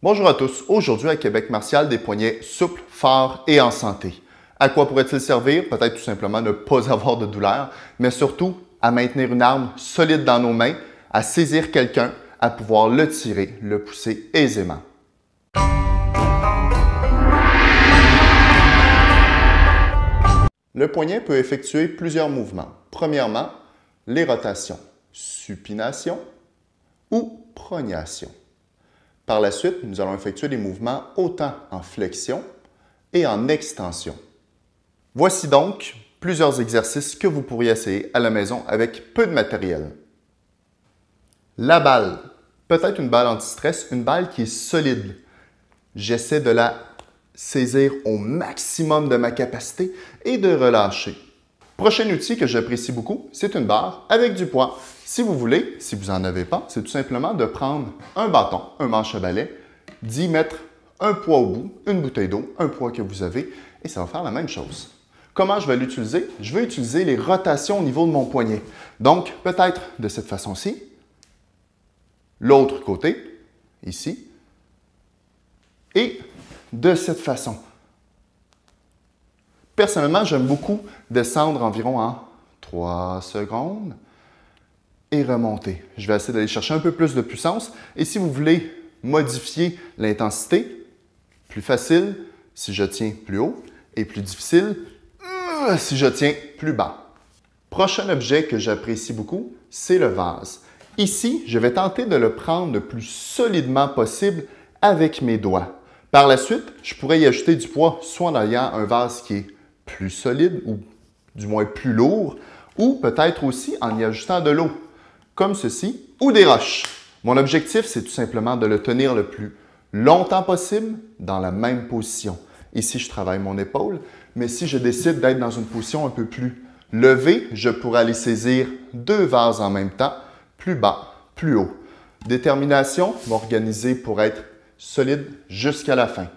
Bonjour à tous. Aujourd'hui à Québec Martial, des poignets souples, forts et en santé. À quoi pourrait-il servir? Peut-être tout simplement ne pas avoir de douleur, mais surtout à maintenir une arme solide dans nos mains, à saisir quelqu'un, à pouvoir le tirer, le pousser aisément. Le poignet peut effectuer plusieurs mouvements. Premièrement, les rotations, supination ou prognation. Par la suite, nous allons effectuer des mouvements autant en flexion et en extension. Voici donc plusieurs exercices que vous pourriez essayer à la maison avec peu de matériel. La balle. Peut-être une balle anti-stress, une balle qui est solide. J'essaie de la saisir au maximum de ma capacité et de relâcher. Prochain outil que j'apprécie beaucoup, c'est une barre avec du poids. Si vous voulez, si vous n'en avez pas, c'est tout simplement de prendre un bâton, un manche à balai, d'y mettre un poids au bout, une bouteille d'eau, un poids que vous avez, et ça va faire la même chose. Comment je vais l'utiliser? Je vais utiliser les rotations au niveau de mon poignet. Donc, peut-être de cette façon-ci, l'autre côté, ici, et de cette façon. Personnellement, j'aime beaucoup descendre environ en 3 secondes et remonter. Je vais essayer d'aller chercher un peu plus de puissance. Et si vous voulez modifier l'intensité, plus facile si je tiens plus haut et plus difficile si je tiens plus bas. Prochain objet que j'apprécie beaucoup, c'est le vase. Ici, je vais tenter de le prendre le plus solidement possible avec mes doigts. Par la suite, je pourrais y ajouter du poids, soit en ayant un vase qui est plus solide ou du moins plus lourd, ou peut-être aussi en y ajoutant de l'eau, comme ceci, ou des roches. Mon objectif, c'est tout simplement de le tenir le plus longtemps possible dans la même position. Ici, je travaille mon épaule, mais si je décide d'être dans une position un peu plus levée, je pourrais aller saisir deux vases en même temps, plus bas, plus haut. Détermination, m'organiser pour être solide jusqu'à la fin.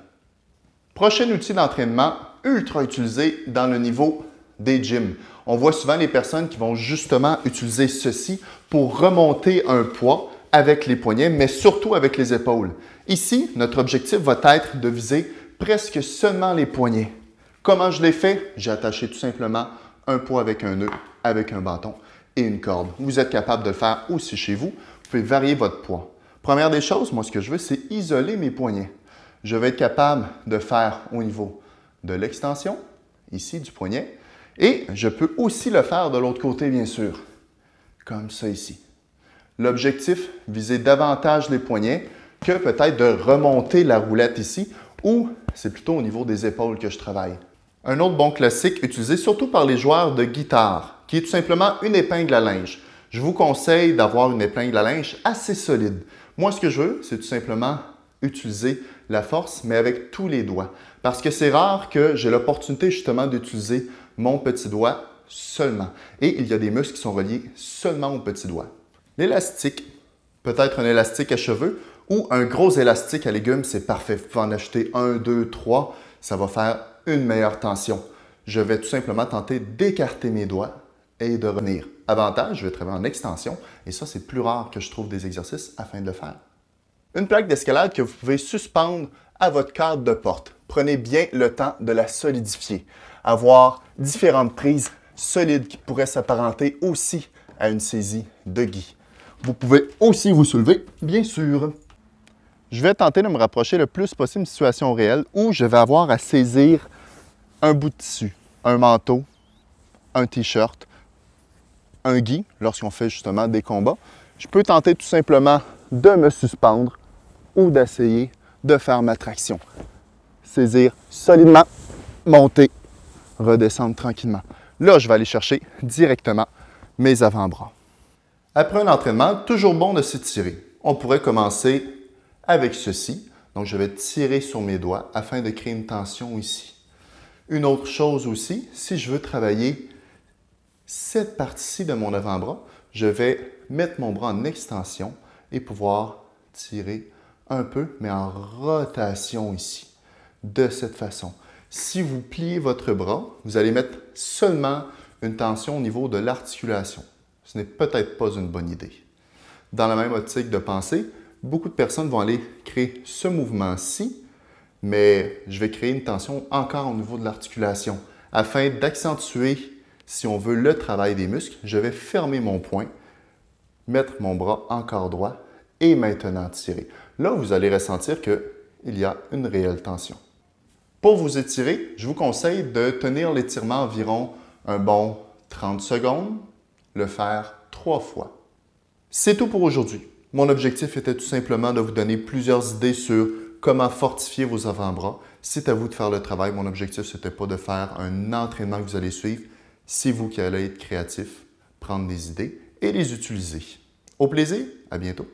Prochain outil d'entraînement ultra utilisé dans le niveau des gyms. On voit souvent les personnes qui vont justement utiliser ceci pour remonter un poids avec les poignets, mais surtout avec les épaules. Ici, notre objectif va être de viser presque seulement les poignets. Comment je l'ai fait? J'ai attaché tout simplement un poids avec un nœud, avec un bâton et une corde. Vous êtes capable de le faire aussi chez vous. Vous pouvez varier votre poids. Première des choses, moi, ce que je veux, c'est isoler mes poignets. Je vais être capable de faire au niveau de l'extension, ici, du poignet, et je peux aussi le faire de l'autre côté, bien sûr, comme ça ici. L'objectif, viser davantage les poignets que peut-être de remonter la roulette ici, ou c'est plutôt au niveau des épaules que je travaille. Un autre bon classique utilisé surtout par les joueurs de guitare, qui est tout simplement une épingle à linge. Je vous conseille d'avoir une épingle à linge assez solide. Moi, ce que je veux, c'est tout simplement utiliser la force, mais avec tous les doigts. Parce que c'est rare que j'ai l'opportunité justement d'utiliser mon petit doigt seulement. Et il y a des muscles qui sont reliés seulement au petit doigt. L'élastique, peut-être un élastique à cheveux ou un gros élastique à légumes, c'est parfait. Vous pouvez en acheter 1, 2, 3, ça va faire une meilleure tension. Je vais tout simplement tenter d'écarter mes doigts et de revenir. Avantage, je vais travailler en extension et ça, c'est plus rare que je trouve des exercices afin de le faire. Une plaque d'escalade que vous pouvez suspendre à votre cadre de porte. Prenez bien le temps de la solidifier. Avoir différentes prises solides qui pourraient s'apparenter aussi à une saisie de gui. Vous pouvez aussi vous soulever, bien sûr. Je vais tenter de me rapprocher le plus possible d'une situation réelle où je vais avoir à saisir un bout de tissu, un manteau, un t-shirt, un gui, lorsqu'on fait justement des combats. Je peux tenter tout simplement de me suspendre ou d'essayer de faire ma traction. Saisir solidement, monter, redescendre tranquillement. Là, je vais aller chercher directement mes avant-bras. Après un entraînement, toujours bon de s'étirer. On pourrait commencer avec ceci. Donc, je vais tirer sur mes doigts afin de créer une tension ici. Une autre chose aussi, si je veux travailler cette partie-ci de mon avant-bras, je vais mettre mon bras en extension et pouvoir tirer un peu, mais en rotation ici, de cette façon. Si vous pliez votre bras, vous allez mettre seulement une tension au niveau de l'articulation. Ce n'est peut-être pas une bonne idée. Dans la même optique de pensée, beaucoup de personnes vont aller créer ce mouvement-ci, mais je vais créer une tension encore au niveau de l'articulation. Afin d'accentuer, si on veut, le travail des muscles, je vais fermer mon poing, mettre mon bras encore droit et maintenant tirer. Là, vous allez ressentir qu'il y a une réelle tension. Pour vous étirer, je vous conseille de tenir l'étirement environ un bon 30 secondes, le faire 3 fois. C'est tout pour aujourd'hui. Mon objectif était tout simplement de vous donner plusieurs idées sur comment fortifier vos avant-bras. C'est à vous de faire le travail. Mon objectif, ce n'était pas de faire un entraînement que vous allez suivre. C'est vous qui allez être créatif, prendre des idées et les utiliser. Au plaisir, à bientôt.